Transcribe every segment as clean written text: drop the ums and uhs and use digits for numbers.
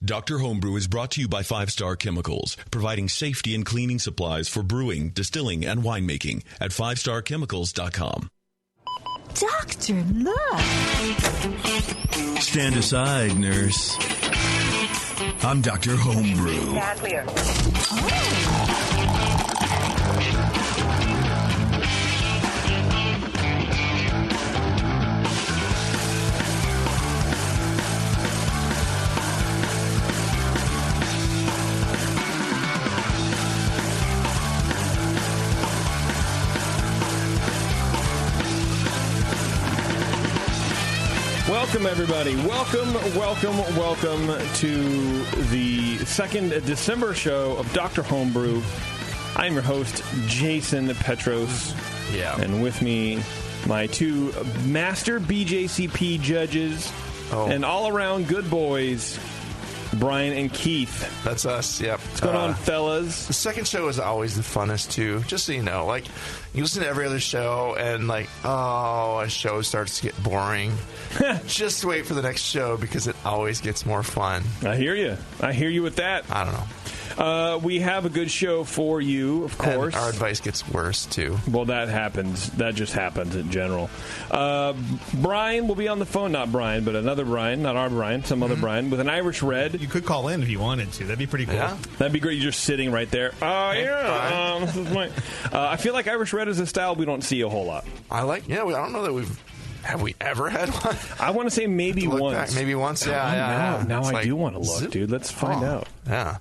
Dr. Homebrew is brought to you by 5 Star Chemicals, providing safety and cleaning supplies for brewing, distilling, and winemaking at 5starchemicals.com. Doctor, look! Stand aside, nurse. I'm Dr. Homebrew. Stand clear. Welcome, everybody. Welcome to the second December show of Dr. Homebrew. I'm your host, Jason Petros. Yeah. And with me, my two master BJCP judges and all-around good boys, Brian and Keith. That's us, yep. What's going on, fellas? The second show is always the funnest, too. Just so you know, like, you listen to every other show, and, like, a show starts to get boring. Just wait for the next show, because it always gets more fun. I hear you. I hear you with that. I don't know. We have a good show for you, of course. And our advice gets worse, too. Well, that happens. That just happens in general. Brian will be on the phone. Not Brian, but another Brian. Not our Brian. Some other Brian with an Irish Red. You could call in if you wanted to. That'd be pretty cool. Yeah. That'd be great. You're just sitting right there. This is my... I feel like Irish Red is a style we don't see a whole lot. I don't know that have we ever had one? I want to say maybe once. Back, maybe once, yeah. Now I do want to look, dude. Let's find out. Yeah.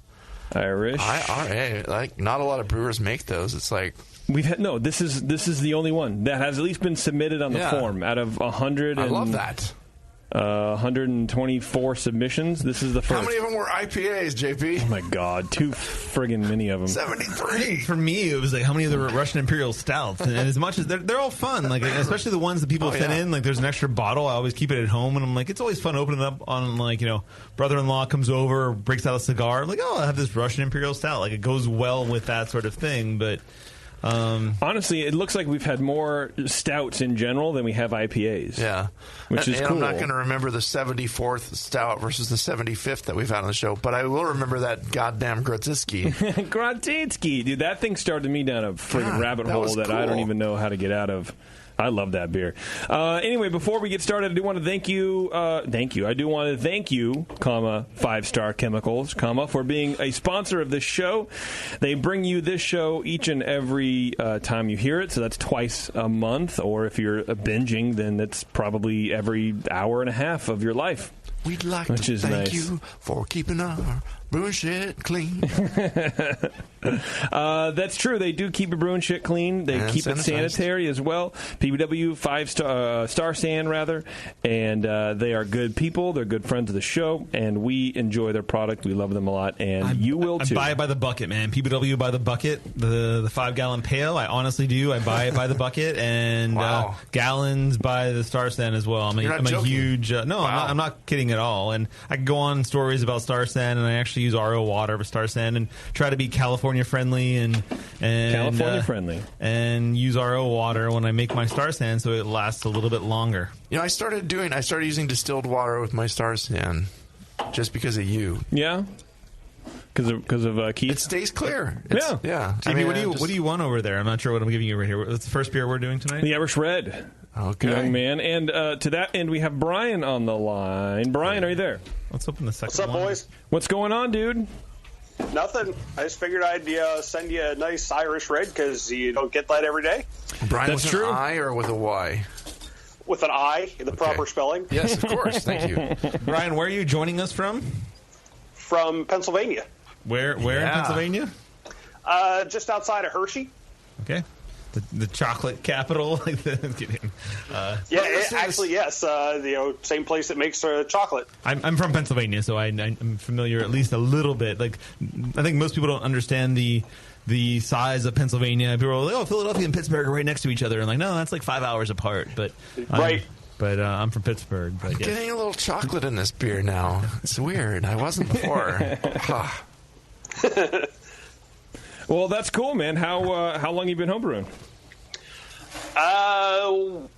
Irish. Like, not a lot of brewers make those. It's like we've had this is the only one that has at least been submitted on the form out of 100. I love that. 124 submissions. This is the first. How many of them were IPAs, JP? Oh my God, too friggin' many of them. 73. For me, it was like how many of the Russian Imperial Stouts, and as much as they're all fun, like especially the ones that people send in. Like there's an extra bottle. I always keep it at home, and I'm like, it's always fun opening it up on like brother-in-law comes over, breaks out a cigar. I'm like, I have this Russian Imperial Stout. Like it goes well with that sort of thing, but. Honestly, it looks like we've had more stouts in general than we have IPAs. Yeah. Which is cool. I'm not going to remember the 74th stout versus the 75th that we've had on the show, but I will remember that goddamn Grodzisky. Grodzisky. Dude, that thing started me down a friggin' rabbit hole that I don't even know how to get out of. I love that beer. Anyway, before we get started, I do want to thank you. I do want to thank you, 5 Star Chemicals, for being a sponsor of this show. They bring you this show each and every time you hear it, so that's twice a month. Or if you're binging, then that's probably every hour and a half of your life. We'd like to thank you for keeping our brewing shit clean. That's true. They do keep your brewing shit clean. They keep it sanitary as well. PBW 5 Star San, rather. And they are good people. They're good friends of the show. And we enjoy their product. We love them a lot. And you will, too. I buy it by the bucket, man. PBW by the bucket. The 5-gallon pail. I honestly do. I buy it by the bucket. And gallons by the Star San as well. I'm a huge... I'm not kidding at all. And I can go on stories about Star San, and I actually use RO water for Star San and try to be California friendly and California friendly and use RO water when I make my Star San so it lasts a little bit longer. I started using distilled water with my Star San just because of you. Yeah. Because of Keith? It stays clear. Yeah. JB, what do you want over there? I'm not sure what I'm giving you right here. What's the first beer we're doing tonight? The Irish Red. Okay. Young man. And to that end, we have Brian on the line. Brian, are you there? Let's open the second one. What's up, boys? What's going on, dude? Nothing. I just figured I'd send you a nice Irish Red because you don't get that every day. Brian, That's with true. An I or with a Y? With an I, the proper spelling. Yes, of course. Thank you. Brian, where are you joining us from? From Pennsylvania. Where in Pennsylvania? Just outside of Hershey. Okay. The chocolate capital. Yes. Same place that makes chocolate. I'm from Pennsylvania, so I'm familiar at least a little bit. Like, I think most people don't understand the size of Pennsylvania. People are like, Philadelphia and Pittsburgh are right next to each other. And like, no, that's like 5 hours apart. But right. I'm from Pittsburgh. I'm getting a little chocolate in this beer now. It's weird. I wasn't before. Well, that's cool, man. How long you been homebrewing?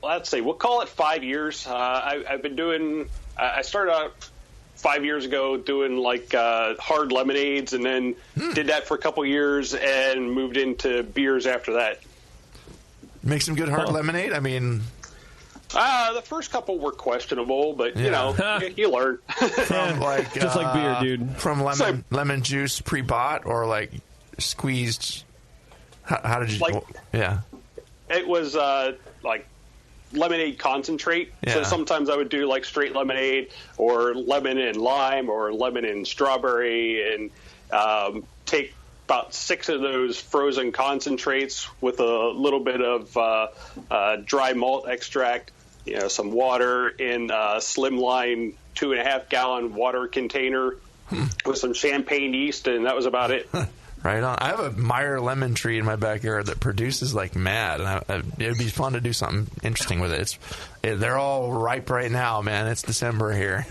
Let's see. We'll call it 5 years. I've been doing. I started out 5 years ago doing like hard lemonades, and then did that for a couple years and moved into beers after that. Make some good hard lemonade? I mean... the first couple were questionable, but, you know, you learn. From like, just like beer, dude. From lemon juice pre-bought or like squeezed... How did you... Like, it was like lemonade concentrate. Yeah. So sometimes I would do like straight lemonade or lemon and lime or lemon and strawberry, and take about 6 of those frozen concentrates with a little bit of dry malt extract, you know, some water in a slimline 2.5 gallon water container with some champagne yeast, and that was about it. Right on. I have a Meyer lemon tree in my backyard that produces like mad, and it'd be fun to do something interesting with it. They're all ripe right now, man. It's December here.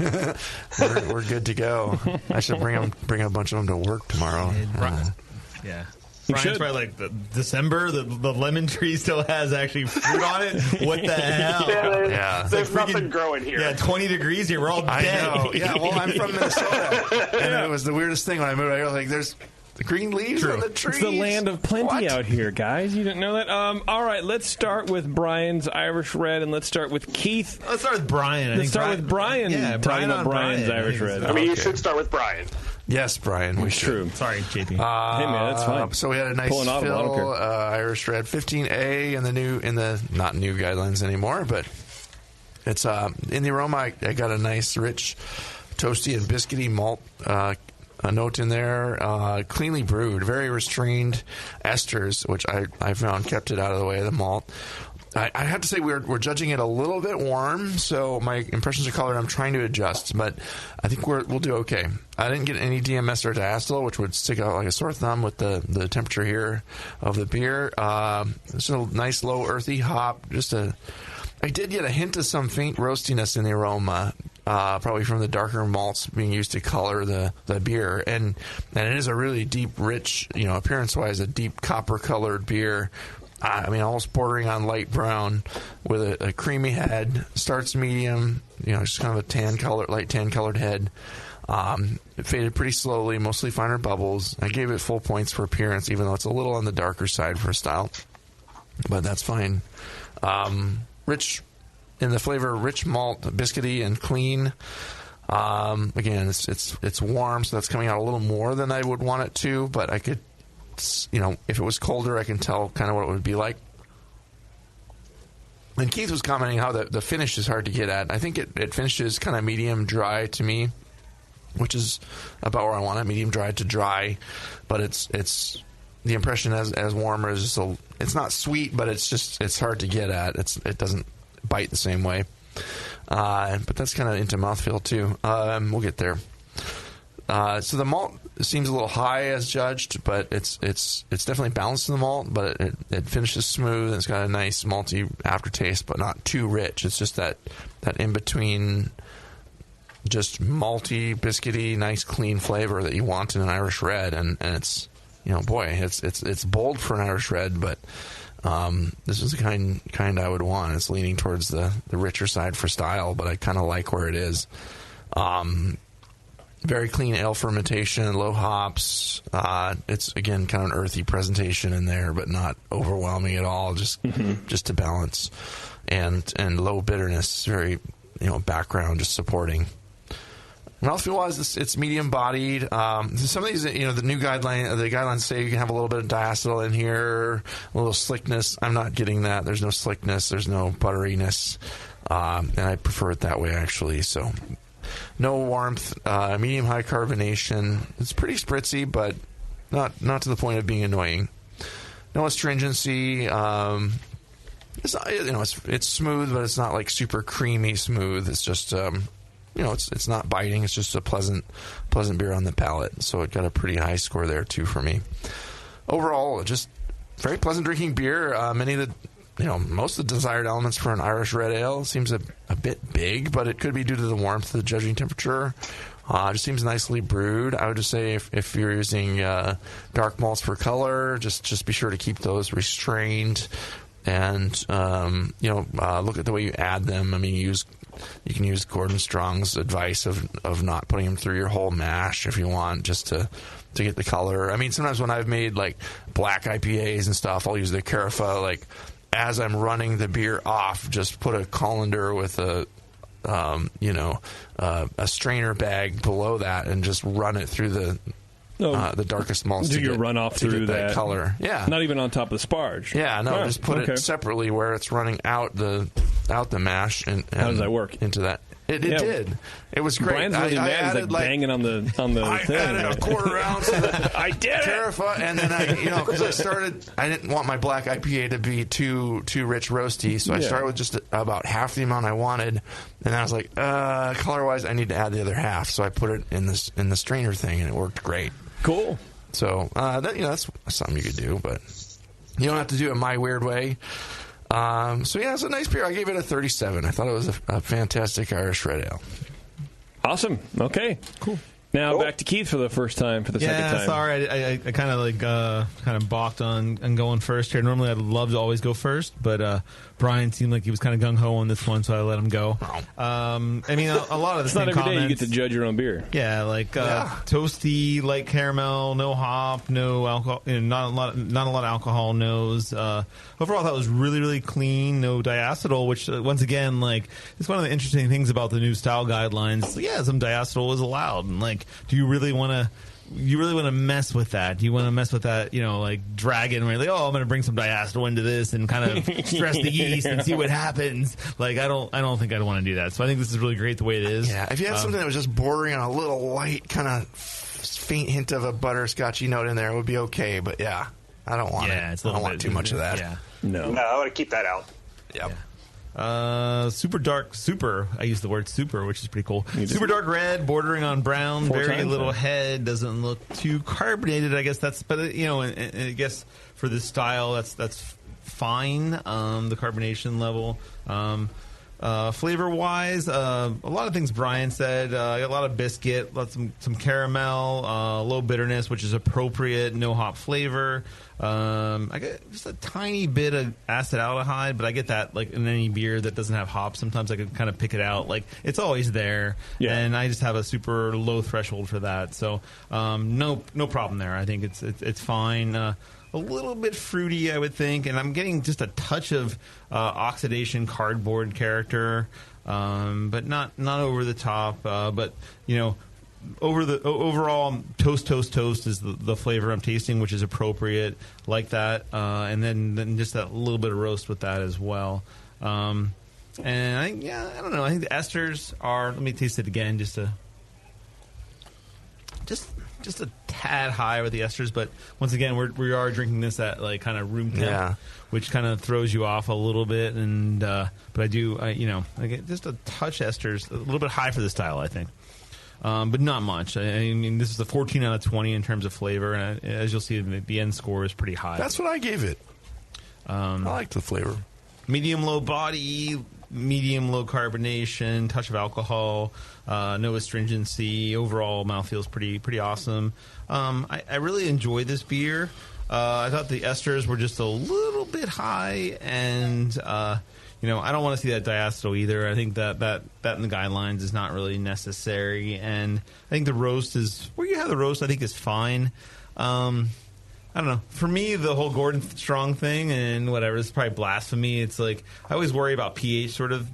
we're good to go. I should bring a bunch of them to work tomorrow. Yeah. You Brian's should. probably like the December, the lemon tree still has actually fruit on it. What the hell? There's like nothing growing here. Yeah, 20 degrees here. We're all dead. I know. Yeah, well, I'm from Minnesota, and it was the weirdest thing when I moved out here. Like, there's the green leaves on the trees. It's the land of plenty out here, guys. You didn't know that? All right, let's start with Brian's Irish Red, and let's start with Keith. Let's start with Brian. Let's start with Brian. Yeah, Talking about Brian's Irish Red. I mean, you should start with Brian. Yes, Brian, we should. True. Sorry, JP. Hey, man, that's fine. So we had a nice Pulling audible, I don't fill care. Irish Red 15A in the not new guidelines anymore, but it's in the aroma. I got a nice rich toasty and biscuity malt a note in there, cleanly brewed, very restrained esters, which I found kept it out of the way of the malt. I have to say we're judging it a little bit warm, so my impressions of color I'm trying to adjust, but I think we'll do okay. I didn't get any DMS or diacetyl, which would stick out like a sore thumb with the temperature here of the beer. It's a nice low earthy hop. I did get a hint of some faint roastiness in the aroma, probably from the darker malts being used to color the beer, and it is a really deep, rich, appearance-wise, a deep copper-colored beer. I mean, almost bordering on light brown with a creamy head. Starts medium, just kind of a light tan-colored head. It faded pretty slowly, mostly finer bubbles. I gave it full points for appearance, even though it's a little on the darker side for style. But that's fine. Rich in the flavor, rich malt, biscuity, and clean. Again, it's warm, so that's coming out a little more than I would want it to, but I could... if it was colder, I can tell kind of what it would be like. And Keith was commenting how the finish is hard to get at. I think it finishes kind of medium dry to me, which is about where I want it, medium dry to dry. But it's the impression as warmer is just it's not sweet, but it's hard to get at. It doesn't bite the same way. But that's kind of into mouthfeel too. We'll get there. So the malt seems a little high as judged, but it's definitely balanced in the malt, but it finishes smooth, and it's got a nice malty aftertaste, but not too rich. It's just that in-between, just malty, biscuity, nice clean flavor that you want in an Irish Red, and it's, it's bold for an Irish Red, but this is the kind I would want. It's leaning towards the richer side for style, but I kind of like where it is. Very clean ale fermentation, low hops. It's, again, kind of an earthy presentation in there, but not overwhelming at all, just to balance. And low bitterness, very, background, just supporting. Mouthfeel-wise, it's medium-bodied. Some of these, the new guidelines say you can have a little bit of diacetyl in here, a little slickness. I'm not getting that. There's no slickness. There's no butteriness. And I prefer it that way, actually, so... No warmth, medium-high carbonation. It's pretty spritzy, but not to the point of being annoying. No astringency. It's not, it's smooth, but it's not like super creamy smooth. It's just it's not biting. It's just a pleasant beer on the palate. So it got a pretty high score there too for me. Overall, just very pleasant drinking beer. Many of the most of the desired elements for an Irish Red Ale. Seems a bit big, but it could be due to the warmth of the judging temperature. It just seems nicely brewed. I would just say if you're using dark malts for color, just be sure to keep those restrained, and look at the way you add them. I mean, you use you can use Gordon Strong's advice of not putting them through your whole mash if you want, just to get the color. I mean, sometimes when I've made like black IPAs and stuff, I'll use the Carafa, like as I'm running the beer off, just put a colander with a strainer bag below that and just run it through the darkest malts. Do you run off through that color? Yeah, not even on top of the sparge. Yeah, no, just put it separately where it's running out the mash. And how does that work? Into that. It did. It was great. Brian's really mad. He's like banging on the I thing. added a quarter ounce of the I did Carafa, and then because I didn't want my black IPA to be too rich roasty, so I started with just about half the amount I wanted, and I was like, color wise, I need to add the other half, so I put it in the strainer thing, and it worked great. Cool. So that's something you could do, but you don't have to do it my weird way. It's a nice beer. I gave it a 37. I thought it was a fantastic Irish red ale. Awesome. Okay. Cool. Now back to Keith for the first time, for the second time. Yeah, sorry. I kind of balked on going first here. Normally I'd love to always go first, but Brian seemed like he was kind of gung-ho on this one, so I let him go. I mean, a lot of the it's same not every comments. day you get to judge your own beer. Yeah, toasty, light caramel, no hop, no alcohol, not a lot of alcohol, nose. Overall, I thought it was really, really clean, no diacetyl, which, once again, it's one of the interesting things about the new style guidelines. Yeah, some diacetyl is allowed, and, do you really want to mess with that? Do you want to mess with that, dragon, where you're like, I'm going to bring some diacetyl into this and kind of stress the yeast and see what happens? I don't think I'd want to do that. So I think this is really great the way it is. Yeah, if you had something that was just bordering on a little light, kind of faint hint of a butterscotchy note in there, it would be okay. But yeah, I don't want it. I don't want too much of that. Yeah. No, I want to keep that out. Yep. Yeah. Super dark, I use the word super, which is pretty cool. Super dark red, bordering on brown, very little head, doesn't look too carbonated. I guess I guess for this style, that's fine. The carbonation level. Flavor wise, a lot of things Brian said. I got a lot of biscuit, some caramel, low bitterness, which is appropriate. No hop flavor. I get just a tiny bit of acetaldehyde, but I get that in any beer that doesn't have hops. Sometimes I can kind of pick it out. It's always there, and I just have a super low threshold for that. So no problem there. I think it's fine. A little bit fruity, I would think, and I'm getting just a touch of oxidation cardboard character, but not over the top. But overall toast is the flavor I'm tasting, which is appropriate, like that, and then just that little bit of roast with that as well. And I don't know. I think the esters are. Let me taste it again, just a tad high with the esters, but once again, we are drinking this at kind of room temp, which kind of throws you off a little bit. And but I get just a touch esters, a little bit high for the style, I think, but not much. I mean, this is a 14 out of 20 in terms of flavor, and as you'll see, the end score is pretty high. That's what I gave it. I like the flavor. Medium low body, medium low carbonation, touch of alcohol, no astringency. Overall, mouthfeel is pretty awesome. I really enjoyed this beer. I thought the esters were just a little bit high, and I don't want to see that diacetyl either. I think that in the guidelines is not really necessary, and I think the roast is where you have the roast. I think is fine. I don't know. For me, the whole Gordon Strong thing and whatever, it's probably blasphemy. It's I always worry about pH sort of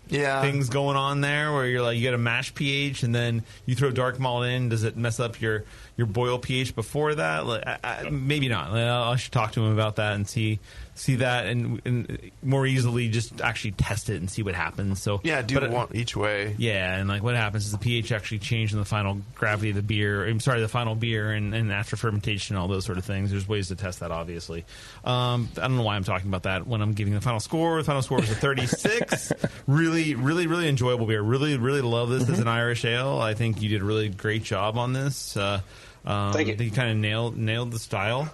things going on there where you're you get a mash pH and then you throw dark malt in. Does it mess up your boil pH before that? Maybe not. I should talk to him about that and see that and more easily just actually test it and see what happens. So one each way. Yeah, and what happens is the pH actually changed in the final gravity of the beer. I'm sorry, the final beer and after fermentation, all those sort of things. There's ways to test that, obviously. I don't know why I'm talking about that when I'm giving the final score. The final score was a 36. Really, really, really enjoyable beer. Really, really love this as an Irish ale. I think you did a really great job on this. Thank you. I think you kind of nailed the style.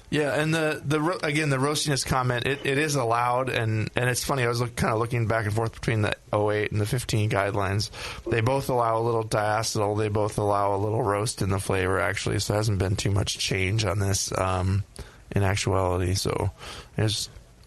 Yeah, and the roastiness comment, it is allowed, and it's funny, I was kind of looking back and forth between the 08 and the 15 guidelines. They both allow a little diacetyl, they both allow a little roast in the flavor, actually, so there hasn't been too much change on this in actuality, so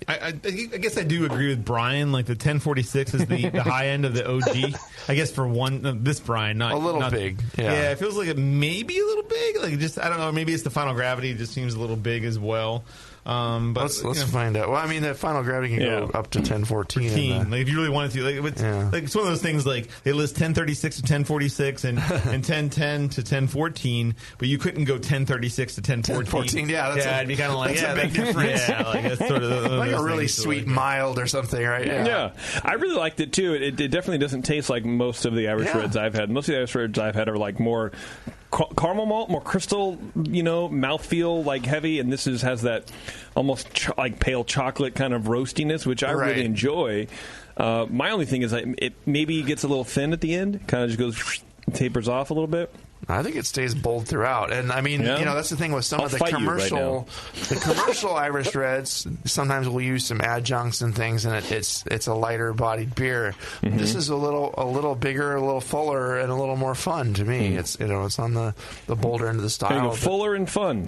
I guess I do agree with Brian. Like the 1046 is the high end of the OG. I guess for this Brian, not a little big. Yeah, it feels like it may be a little big. Like just I don't know. Maybe it's the Final Gravity. It just seems a little big as well. But let's find out. Well, I mean, the Final Gravity can go up to 1014. Like if you really wanted to, like it's one of those things. Like they list 1036 to 1046 and 1010 to 1014, but you couldn't go 1036 to 1014. It'd be kind of like that's a big difference. Like that's sort of like a really sweet mild or something, right? Yeah, I really liked it too. It definitely doesn't taste like most of the Irish Reds I've had. Most of the Irish Reds I've had are like more caramel malt, more crystal, mouthfeel, like heavy, and this has that almost like pale chocolate kind of roastiness, which I really enjoy. My only thing is it maybe gets a little thin at the end, kind of just goes tapers off a little bit. I think it stays bold throughout, and I mean, that's the thing with some of the commercial Irish Reds. Sometimes we'll use some adjuncts and things, and it's a lighter bodied beer. Mm-hmm. This is a little bigger, a little fuller, and a little more fun to me. It's it's on the bolder end of the style. Fuller and fun.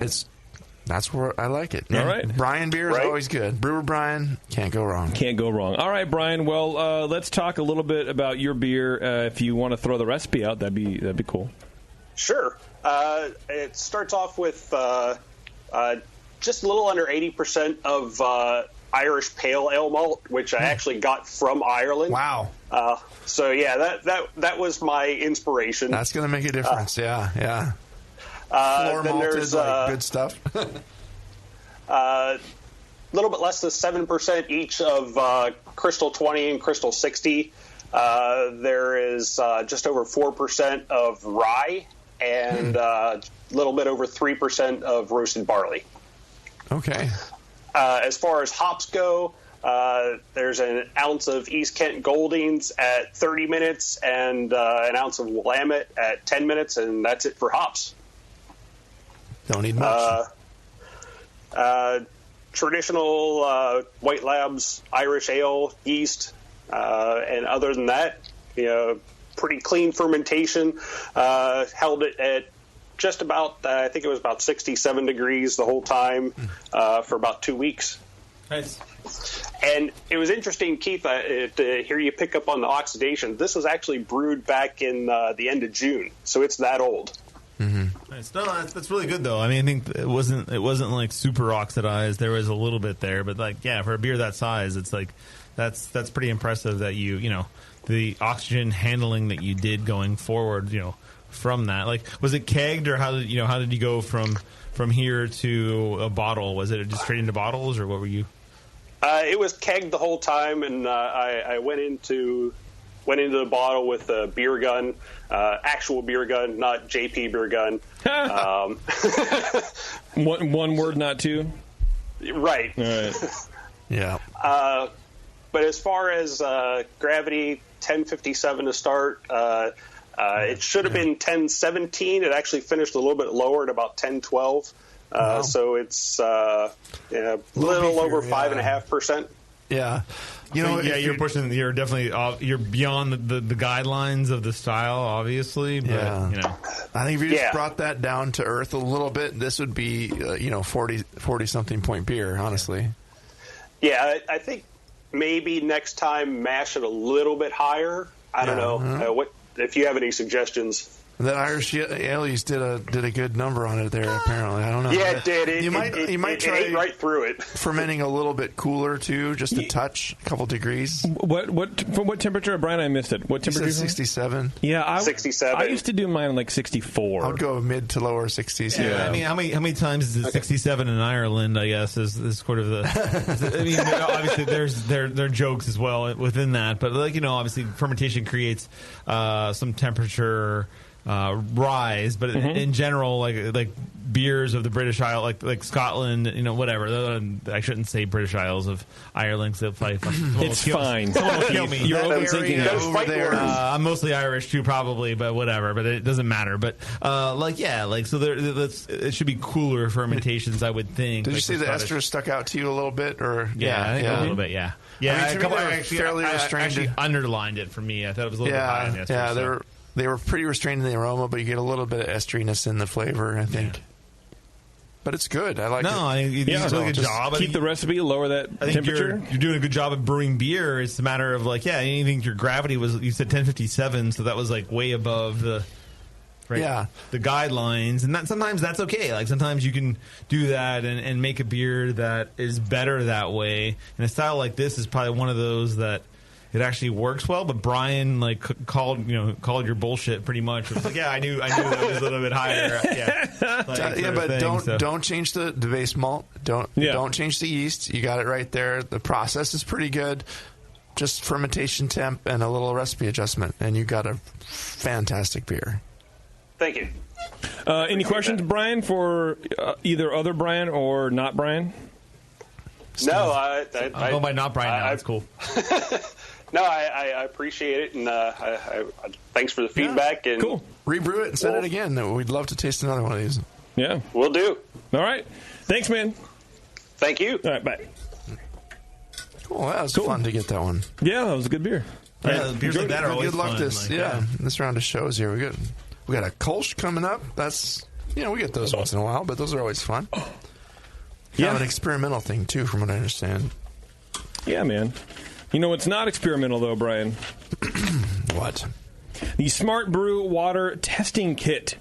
That's where I like it. All right. Brian beer is always good. Brewer Brian, can't go wrong. Can't go wrong. All right, Brian. Well, let's talk a little bit about your beer. If you want to throw the recipe out, that'd be cool. Sure. It starts off with just a little under 80% of Irish pale ale malt, which I actually got from Ireland. Wow. So yeah, that was my inspiration. That's going to make a difference. Yeah. Floor malted, good stuff. Little bit less than 7% each of Crystal 20 and Crystal 60. There is just over 4% of rye and a little bit over 3% of roasted barley. Okay. As far as hops go, there's an ounce of East Kent Goldings at 30 minutes and an ounce of Willamette at 10 minutes, and that's it for hops. Don't need much. Traditional White Labs Irish ale yeast, and other than that, pretty clean fermentation. Held it at just about, I think it was about 67 degrees the whole time for about 2 weeks. Nice. And it was interesting, Keith, to hear you pick up on the oxidation. This was actually brewed back in the end of June, so it's that old. Mm-hmm. Nice. No, that's really good though. I mean, I think it wasn't like super oxidized. There was a little bit there, but for a beer that size, it's like that's pretty impressive that the oxygen handling that you did going forward, from that. Like, was it kegged, or how did you go from here to a bottle? Was it just straight into bottles, or what were you? It was kegged the whole time, and I went into the bottle with a beer gun, actual beer gun, not JP beer gun. One word, not two. Right. All right. Yeah. But as far as gravity, 1057 to start. It should have been 1017. It actually finished a little bit lower at about 1012. Wow. So it's a little over 5.5%. Yeah. You're pushing. You're definitely you're beyond the guidelines of the style, obviously. But, I think if you just brought that down to earth a little bit, this would be 40 something point beer. Honestly. Yeah, I think maybe next time mash it a little bit higher. I don't know. What if you have any suggestions? That Irish Ales did a good number on it there. Apparently, I don't know. Yeah, it did. You might try ate right through it. Fermenting a little bit cooler too, just a touch, a couple degrees. What temperature, Brian? I missed it. What temperature? 67. Yeah, 67. I used to do mine like 64. I would go mid to lower 60s. Yeah. I mean, how many times is it 67 in Ireland? I guess is sort of the. I mean, obviously there are jokes as well within that, but obviously fermentation creates some temperature rise, but in general, like beers of the British Isle, like Scotland, whatever. I shouldn't say British Isles of Ireland, because it's fine. Someone will kill me. You're overthinking over there. I'm mostly Irish too, probably, but whatever. But it doesn't matter. But so it should be cooler fermentations, I would think. Did you say the ester stuck out to you a little bit, or I think a little bit, yeah. I mean, fairly restrained. Actually underlined it for me. I thought it was a little bit high on the ester. Yeah, they were pretty restrained in the aroma, but you get a little bit of esteriness in the flavor, I think. but it's good. I like it. No, you do a good job. Keep the recipe, lower that temperature. You're doing a good job of brewing beer. It's a matter of anything. Your gravity was, you said 1057, so that was way above the guidelines, and sometimes that's okay. Sometimes you can do that and make a beer that is better that way. And a style like this is probably one of those that it actually works well. But Brian called your bullshit pretty much. It was I knew that was a little bit higher. Don't change the base malt. Don't change the yeast. You got it right there. The process is pretty good. Just fermentation temp and a little recipe adjustment, and you got a fantastic beer. Thank you. Any questions, Brian, for either other Brian or not Brian? No, I'm going by not Brian now. That's cool. No, I appreciate it, and thanks for the feedback. And cool. Rebrew it and send it again. We'd love to taste another one of these. Yeah. Will do. All right. Thanks, man. Thank you. All right, bye. Cool. That was fun to get that one. Yeah, that was a good beer. Yeah, beers like that are always fun. This round of shows here. We got a Kolsch coming up. That's we get those once in a while, but those are always fun. Kind of an experimental thing too, from what I understand. Yeah, man. It's not experimental though, Brian. What? The Smart Brew Water Testing Kit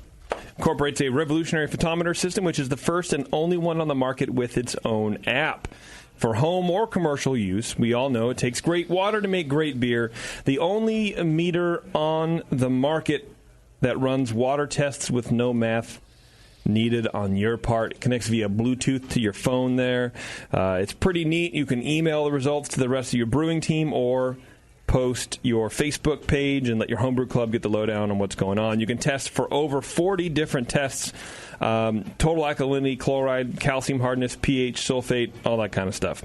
incorporates a revolutionary photometer system, which is the first and only one on the market with its own app. For home or commercial use, we all know it takes great water to make great beer. The only meter on the market that runs water tests with no math needed on your part. It connects via Bluetooth to your phone there. It's pretty neat. You can email the results to the rest of your brewing team or post your Facebook page and let your homebrew club get the lowdown on what's going on. You can test for over 40 different tests. Total alkalinity, chloride, calcium hardness, pH, sulfate, all that kind of stuff.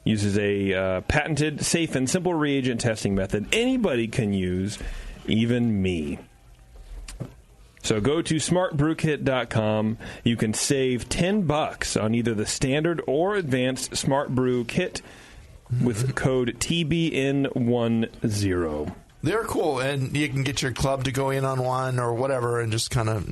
Uses a patented, safe, and simple reagent testing method anybody can use, even me. So go to smartbrewkit.com. You can save $10 on either the standard or advanced Smart Brew Kit with code TBN10. They're cool, and you can get your club to go in on one or whatever and just kind of,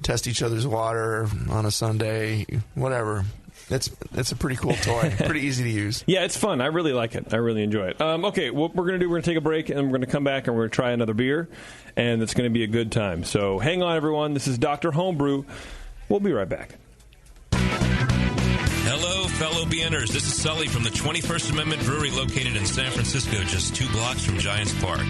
test each other's water on a Sunday, whatever. It's a pretty cool toy. Pretty easy to use. Yeah, it's fun. I really like it. I really enjoy it. Okay, what we're going to do, we're going to take a break, and we're going to come back, and we're going to try another beer, and it's going to be a good time. So hang on, everyone. This is Dr. Homebrew. We'll be right back. Hello, fellow BNers. This is Sully from the 21st Amendment Brewery located in San Francisco, just 2 blocks from Giants Park.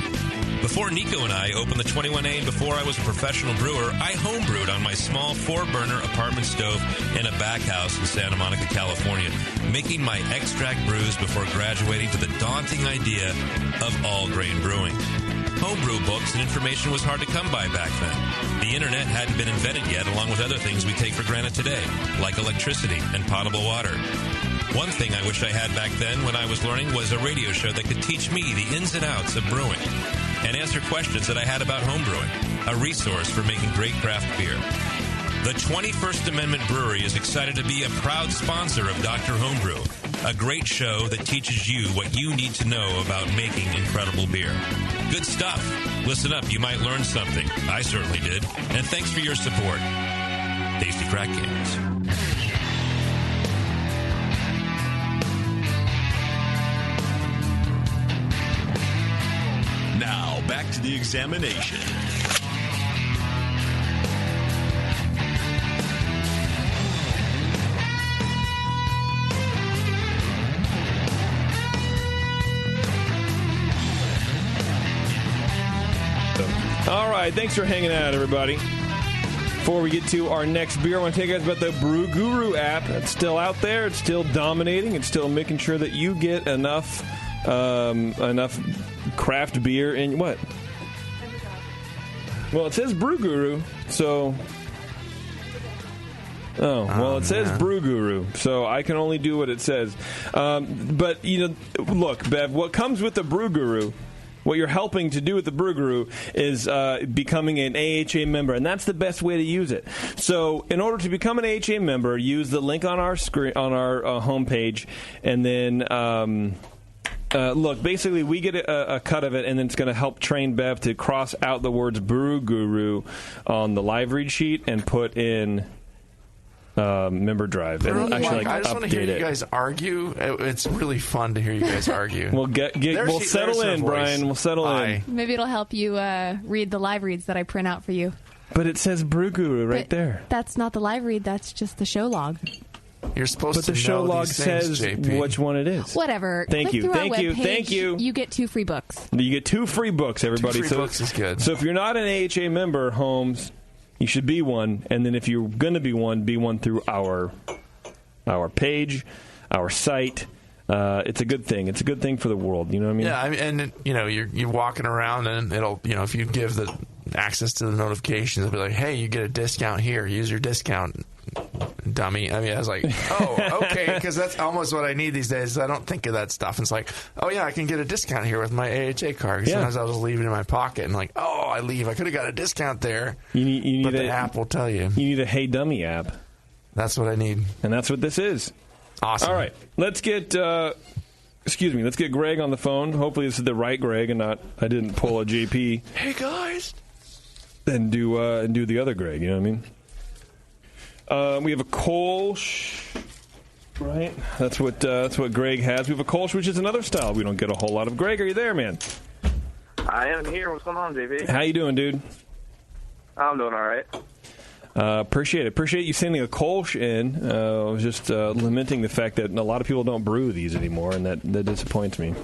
Before Nico and I opened the 21A and before I was a professional brewer, I homebrewed on my small 4-burner apartment stove in a back house in Santa Monica, California, making my extract brews before graduating to the daunting idea of all-grain brewing. Homebrew books and information was hard to come by back then. The internet hadn't been invented yet, along with other things we take for granted today, like electricity and potable water. One thing I wish I had back then when I was learning was a radio show that could teach me the ins and outs of brewing and answer questions that I had about homebrewing, a resource for making great craft beer. The 21st Amendment Brewery is excited to be a proud sponsor of Dr. Homebrew, a great show that teaches you what you need to know about making incredible beer. Good stuff. Listen up, you might learn something. I certainly did. And thanks for your support. Tasty Crack Games. Now, back to the examination. All right, thanks for hanging out, everybody. Before we get to our next beer, I want to tell you guys about the Brew Guru app. It's still out there. It's still dominating. It's still making sure that you get enough craft beer in what? Well, it says Brew Guru, so. Oh, well, it says Brew Guru, so I can only do what it says. But, look, Bev, what comes with the Brew Guru, what you're helping to do with the Brew Guru is becoming an AHA member, and that's the best way to use it. So, in order to become an AHA member, use the link on our screen, on our homepage, and then look. Basically, we get a cut of it, and then it's going to help train Bev to cross out the words Brew Guru on the live read sheet and put in member drive and actually I just want to hear you guys argue. It's really fun to hear you guys argue. We'll settle in, Brian. We'll settle in. Maybe it'll help you read the live reads that I print out for you. But it says Brew Guru right there. That's not the live read. That's just the show log. You're supposed to know these things, But the show log says JP. which one it is. Whatever. Thank you. You get 2 free books. You get 2 free books, everybody. 2 free books is good. So if you're not an AHA member, Holmes, you should be one. And then if you're going to be one through our page, our site. It's a good thing. It's a good thing for the world. You know what I mean? Yeah, and you're walking around, and it'll if you give the access to the notifications, it'll be like, hey, you get a discount here. Use your discount, dummy. I mean, I was like, oh, okay, because that's almost what I need these days. I don't think of that stuff. And it's like, oh yeah, I can get a discount here with my AHA card. Yeah. Sometimes I'll just leave it in my pocket and like, oh, I could have got a discount there. You need but the app will tell you. You need a Hey Dummy app. That's what I need, and that's what this is. Awesome. All right, let's get Greg on the phone. Hopefully this is the right Greg and not I didn't pull a JP. Hey guys, and do the other Greg. You know what I mean? We have a Kolsch, right? That's what Greg has. We have a Kolsch, which is another style we don't get a whole lot of. Greg, are you there, man? I am here. What's going on, JP? How you doing, dude? I'm doing all right. Appreciate it. Appreciate you sending a Kolsch in. I was just lamenting the fact that a lot of people don't brew these anymore, and that disappoints me.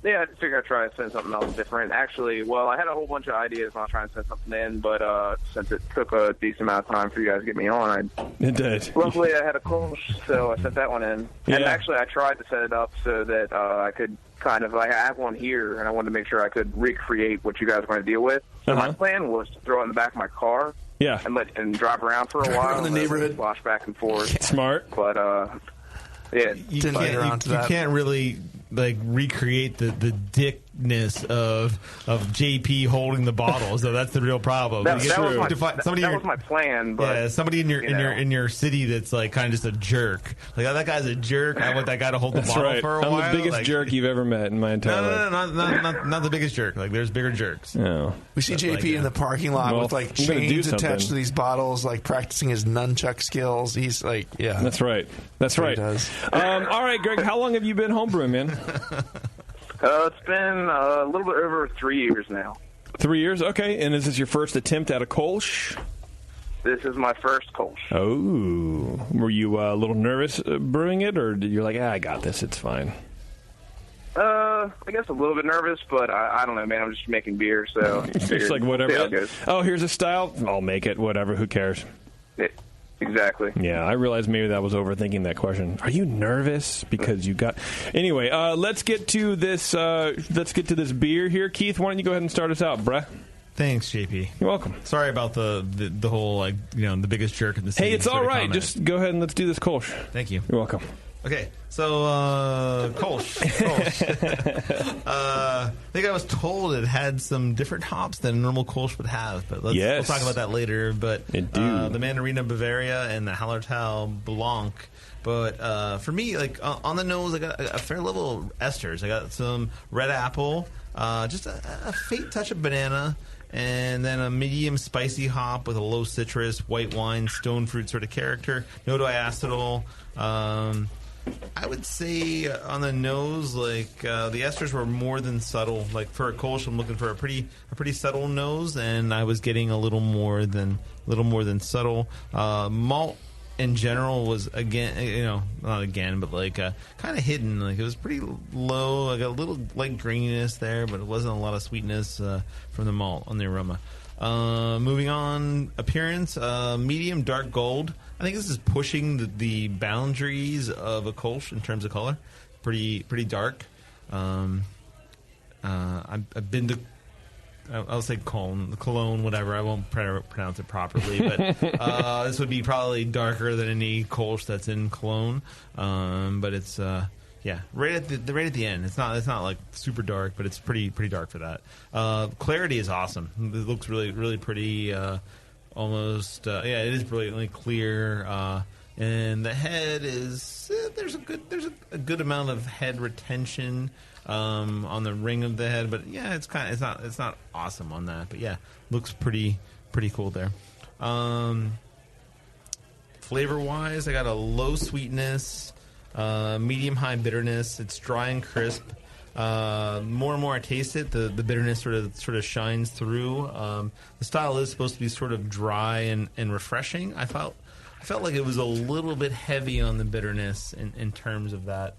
Yeah, I just figured I'd try to send something else different. Actually, I had a whole bunch of ideas when I was trying to send something in, but since it took a decent amount of time for you guys to get me on, it did. Luckily, I had a Kolsch, so I sent that one in. Yeah. And actually, I tried to set it up so that I could kind of, I have one here, and I wanted to make sure I could recreate what you guys were going to deal with. So my plan was to throw it in the back of my car. Yeah. And drive around for a while. In the neighborhood. Wash back and forth. Smart. But, yeah. You can't really recreate the dickness of JP holding the bottle. So that's the real problem. That was my plan. But somebody in your city that's like kind of just a jerk. Like, oh, that guy's a jerk. I want that guy to hold the bottle for a while. I'm the biggest jerk you've ever met in my entire life. No, not the biggest jerk. Like, there's bigger jerks. No. We see JP in the parking lot with chains attached to these bottles, like practicing his nunchuck skills. He's like, yeah. That's right. That's right. He does. All right, Greg, how long have you been homebrewing, man? It's been a little bit over 3 years now. 3 years? Okay. And is this your first attempt at a Kolsch? This is my first Kolsch. Oh. Were you a little nervous brewing it, or you're like, I got this, it's fine? I guess a little bit nervous, but I don't know, man. I'm just making beer, so... It's like, whatever. Oh, here's a style? I'll make it. Whatever. Who cares? Exactly. Yeah, I realized maybe that was overthinking that question. Are you nervous because you got... Anyway, let's get to this beer here. Keith, why don't you go ahead and start us out, bruh? Thanks, JP. You're welcome. Sorry about the whole, the biggest jerk in the city. Hey, it's all right. Just go ahead and let's do this Kolsch. Thank you. You're welcome. Okay, so Kolsch. I think I was told it had some different hops than a normal Kolsch would have, but we'll talk about that later. But the Mandarina Bavaria and the Hallertau Blanc. But for me, on the nose, I got a fair level of esters. I got some red apple, just a faint touch of banana, and then a medium spicy hop with a low citrus, white wine, stone fruit sort of character. No diacetyl. I would say on the nose, the esters were more than subtle. Like for a Kolsch, I'm looking for a pretty subtle nose, and I was getting a little more than subtle. Malt in general was not again, but kind of hidden. Like it was pretty low. I got a little graininess there, but it wasn't a lot of sweetness from the malt on the aroma. Moving on, appearance, medium dark gold. I think this is pushing the boundaries of a Kolsch in terms of color. Pretty dark. I've been to, I'll say Cologne, whatever. I won't pronounce it properly, but this would be probably darker than any Kolsch that's in Cologne. But it's right at the end. It's not like super dark, but it's pretty dark for that. Clarity is awesome. It looks really really pretty. Almost, it is brilliantly clear, and the head is there's a good amount of head retention on the ring of the head, but yeah, it's not awesome on that, but yeah, looks pretty cool there. Flavor-wise, I got a low sweetness, medium-high bitterness. It's dry and crisp. More and more I taste it, the bitterness sort of shines through. The style is supposed to be sort of dry and refreshing. I felt like it was a little bit heavy on the bitterness in terms of that.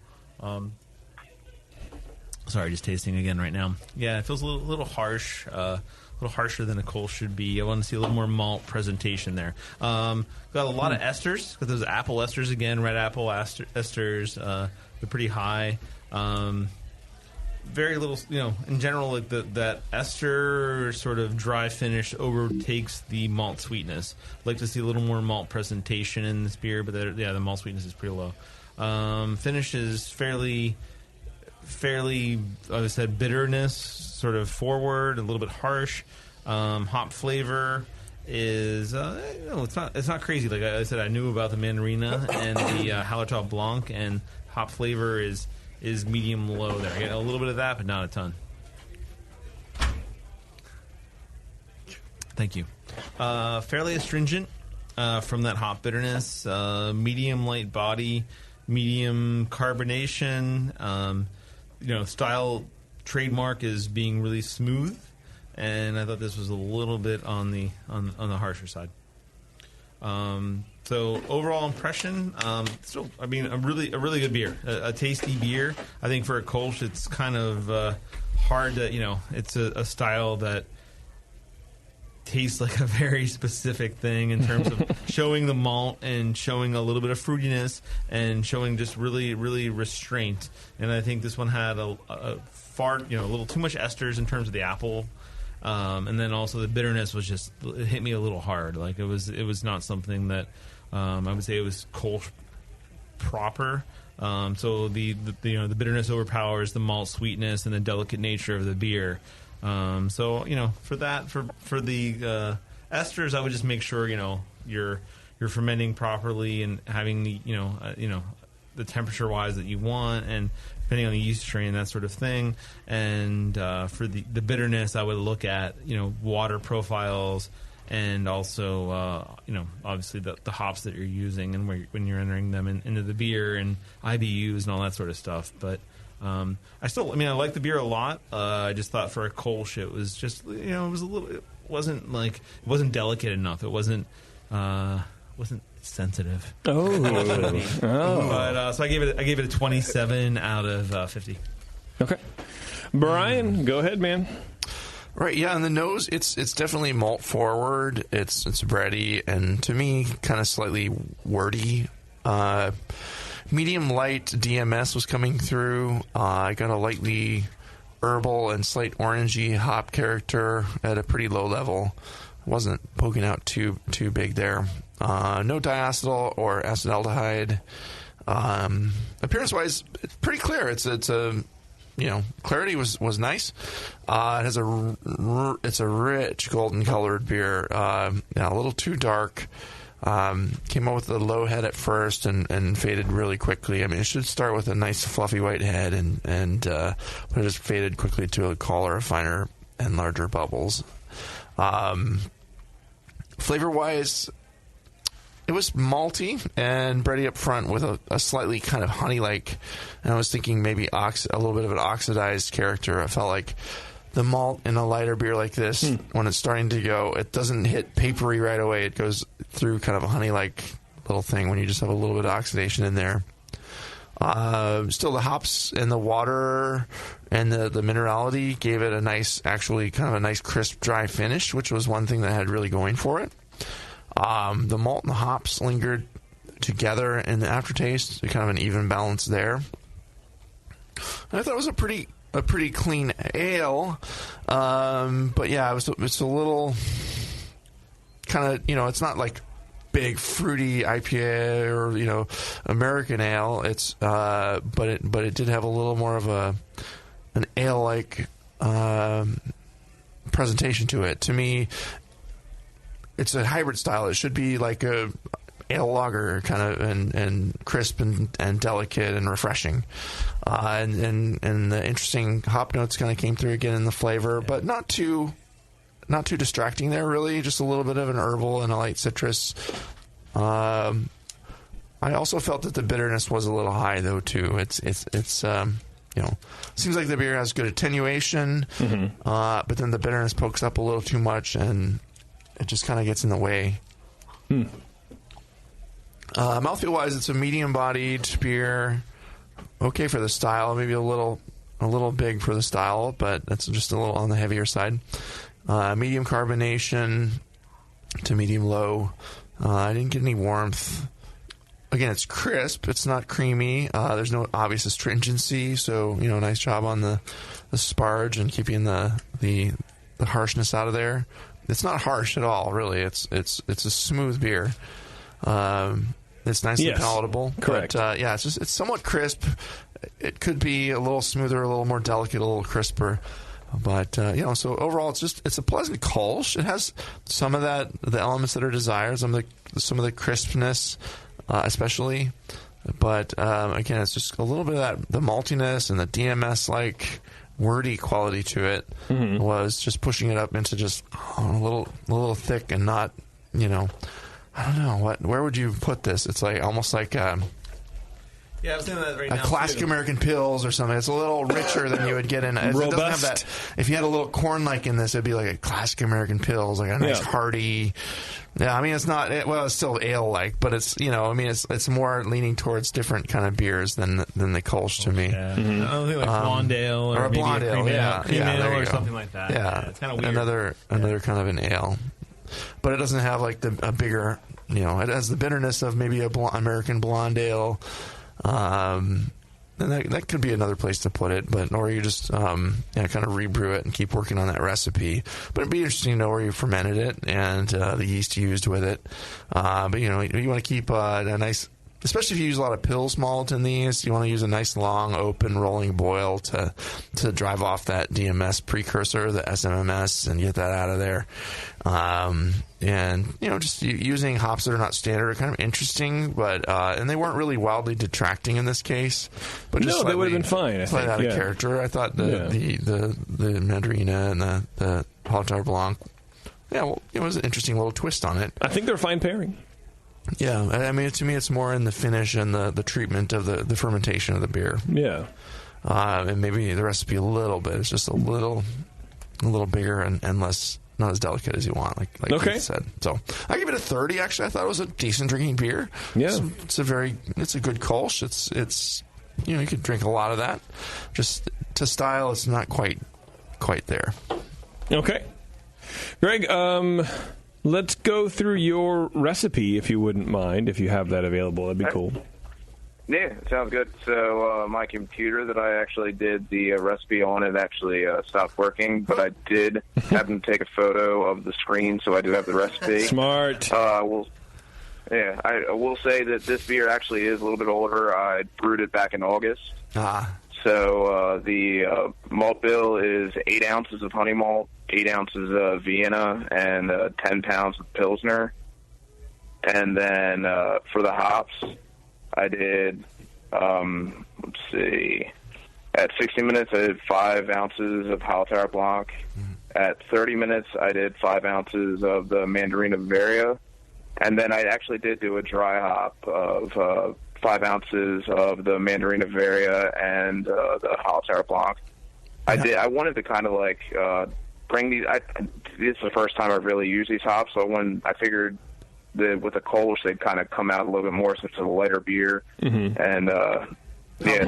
Sorry, just tasting again right now. Yeah, it feels a little harsh, a little harsher than a Kolsch should be. I want to see a little more malt presentation there. Got a lot of esters. Got those apple esters again, red apple esters. They're pretty high. Very little, in general, like that ester sort of dry finish overtakes the malt sweetness. I'd like to see a little more malt presentation in this beer, but the malt sweetness is pretty low. Finish is fairly, like I said, bitterness sort of forward, a little bit harsh. Hop flavor is it's not crazy. Like I said, I knew about the Mandarina and the Hallertau Blanc, and hop flavor is medium low there. I get a little bit of that, but not a ton. Thank you. Fairly astringent from that hop bitterness. Medium light body, medium carbonation. Style trademark is being really smooth, and I thought this was a little bit on the harsher side. So overall impression, a really good beer, a tasty beer. I think for a Kolsch, it's kind of hard to, it's a style that tastes like a very specific thing in terms of showing the malt and showing a little bit of fruitiness and showing just really, really restraint. And I think this one had a little too much esters in terms of the apple. And then also the bitterness was it hit me a little hard. Like it was not something that I would say it was Kolsch proper. So the bitterness overpowers the malt sweetness and the delicate nature of the beer. For the esters, I would just make sure you're fermenting properly and having the temperature wise that you want, and depending on the yeast strain, that sort of thing. And for the bitterness, I would look at water profiles, and also obviously the hops that you're using and when you're entering them into the beer, and IBUs and all that sort of stuff. But I like the beer a lot. I just thought for a Kolsch, it was just it wasn't delicate enough. It wasn't sensitive. But so I gave it a 27 out of 50. Okay, Brian, go ahead, man. Right, yeah, on the nose, it's definitely malt forward. It's bready, and to me, kind of slightly wordy. Medium light DMS was coming through. I got a lightly herbal and slight orangey hop character at a pretty low level. Wasn't poking out too big there. No diacetyl or acetaldehyde. Appearance-wise, it's pretty clear. It's a clarity was nice. It's a rich golden colored beer. A little too dark. Came out with a low head at first and faded really quickly. I mean, it should start with a nice fluffy white head but it just faded quickly to a collar of finer and larger bubbles. Flavor-wise, it was malty and bready up front with a slightly kind of honey-like, and I was thinking maybe a little bit of an oxidized character. I felt like the malt in a lighter beer like this, when it's starting to go, it doesn't hit papery right away. It goes through kind of a honey-like little thing when you just have a little bit of oxidation in there. Still, the hops and the water and the minerality gave it a nice crisp, dry finish, which was one thing that I had really going for it. The malt and the hops lingered together in the aftertaste, kind of an even balance there. And I thought it was a pretty clean ale, but yeah, it's a little kind of it's not like big fruity IPA or American ale. It's but it did have a little more of an ale like presentation to it. To me, it's a hybrid style. It should be like a ale lager kind of and crisp and delicate and refreshing. And the interesting hop notes kind of came through again in the flavor, but not too not too distracting there, really. Just a little bit of an herbal and a light citrus. I also felt that the bitterness was a little high, though, too. It's seems like the beer has good attenuation, but then the bitterness pokes up a little too much, and it just kind of gets in the way. Mouthfeel-wise, it's a medium-bodied beer. Okay for the style, maybe a little big for the style, but that's just a little on the heavier side. Medium carbonation to medium low. I didn't get any warmth. Again, it's crisp. It's not creamy. There's no obvious astringency, so nice job on the sparge and keeping the harshness out of there. It's not harsh at all, really. It's a smooth beer. It's nicely palatable. Correct. But, it's somewhat crisp. It could be a little smoother, a little more delicate, a little crisper. But, so overall, it's a pleasant Kolsch. It has some of the elements that are desired, some of the crispness, especially. But, again, it's just a little bit of the maltiness and the DMS-like wordy quality to it was just pushing it up into just a little thick and not, I don't know, where would you put this? It's like almost like... Yeah, I was thinking that right a now. classic American Pils or something. It's a little richer than you would get in. It doesn't have that. If you had a little corn like in this, it'd be like a classic American Pils, like a nice hearty. Yeah, I mean it's not. It's still ale like, but it's it's more leaning towards different kind of beers than the Kolsch to me. Yeah. I don't think like blonde ale or a blonde ale, cream ale or something like that. Yeah, it's kind of weird. Another kind of an ale, but it doesn't have like a bigger. It has the bitterness of maybe American blonde ale. And that could be another place to put it, or you just kind of rebrew it and keep working on that recipe. But it'd be interesting to know where you fermented it and the yeast used with it. But you want to keep a nice, especially if you use a lot of Pils malt in these, you want to use a nice long open rolling boil to drive off that DMS precursor, the SMMS, and get that out of there. And just using hops that are not standard are kind of interesting, but and they weren't really wildly detracting in this case. But just they would have been fine. I think. Out of character. I thought the Mandarina and the Halter Blanc, it was an interesting little twist on it. I think they're a fine pairing. Yeah, I mean, to me, it's more in the finish and the treatment of the fermentation of the beer. Yeah, and maybe the recipe a little bit. It's just a little bigger and less. Not as delicate as you want, like you said. So I give it a 30. Actually, I thought it was a decent drinking beer. Yeah, it's a good Kolsch. It's you could drink a lot of that. Just to style, it's not quite there. Okay, Greg. Let's go through your recipe, if you wouldn't mind, if you have that available. That'd be cool. Yeah, sounds good. So my computer that I actually did the recipe on it actually stopped working, but I did happen to take a photo of the screen, so I do have the recipe. Smart. I will say that this beer actually is a little bit older. I brewed it back in August. So the malt bill is 8 ounces of honey malt, 8 ounces of Vienna, and 10 pounds of Pilsner. And then for the hops, I did, let's see, at 60 minutes I did 5 ounces of Halter Blanc. At 30 minutes I did 5 ounces of the Mandarina Bavaria. And then I actually did do a dry hop of 5 ounces of the Mandarina Bavaria and the Halter Blanc. I wanted to kind of like bring these. This is the first time I've really used these hops, so I figured that with the Kolsch they'd kind of come out a little bit more since it's a lighter beer. And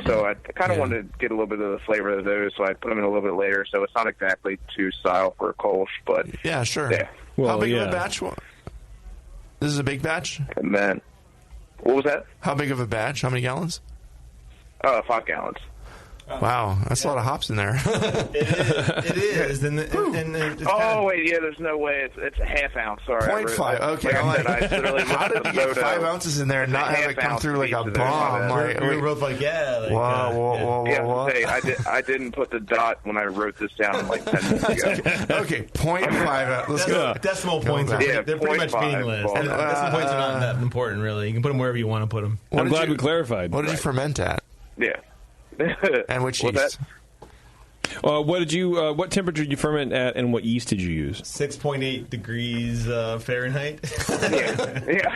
so I kind of wanted to get a little bit of the flavor of those, so I put them in a little bit later. So it's not exactly too style for a Kolsch, but yeah, sure. Yeah. Well, how big of a batch? This is a big batch. And then, what was that? How big of a batch? How many gallons? 5 gallons. Wow, that's a lot of hops in there. It is. And wait, there's no way. It's a half ounce. Sorry. 0.5. Okay. How did you get 5 ounces in there and not have it come through like a bomb? We were both like, whoa. I didn't put the dot when I wrote this down like 10 minutes ago. Okay, 0.5. Let's go. Decimal points they're pretty much meaningless. Decimal points are not that important, really. You can put them wherever you want to put them. I'm glad we clarified. What did you ferment at? Yeah. And which yeast? What temperature did you ferment at, and what yeast did you use? 6.8 degrees Fahrenheit. Yeah.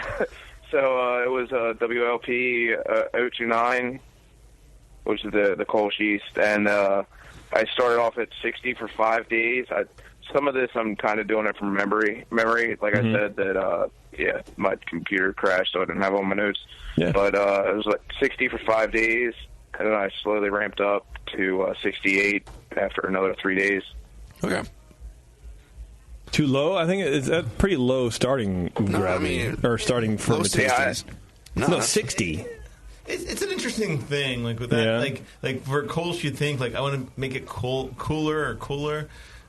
So it was WLP 029, which is the Kolsch yeast, and I started off at 60 for 5 days. Some of this I'm kind of doing it from memory. Like I said, that my computer crashed, so I didn't have all my notes. Yeah. But it was like 60 for 5 days, and then I slowly ramped up to 68 after another 3 days. Okay. Too low? I think it's a pretty low starting gravity or starting fermentation. No, 60. It's an interesting thing, like with that, like for Kolsch, you'd think like I want to make it colder,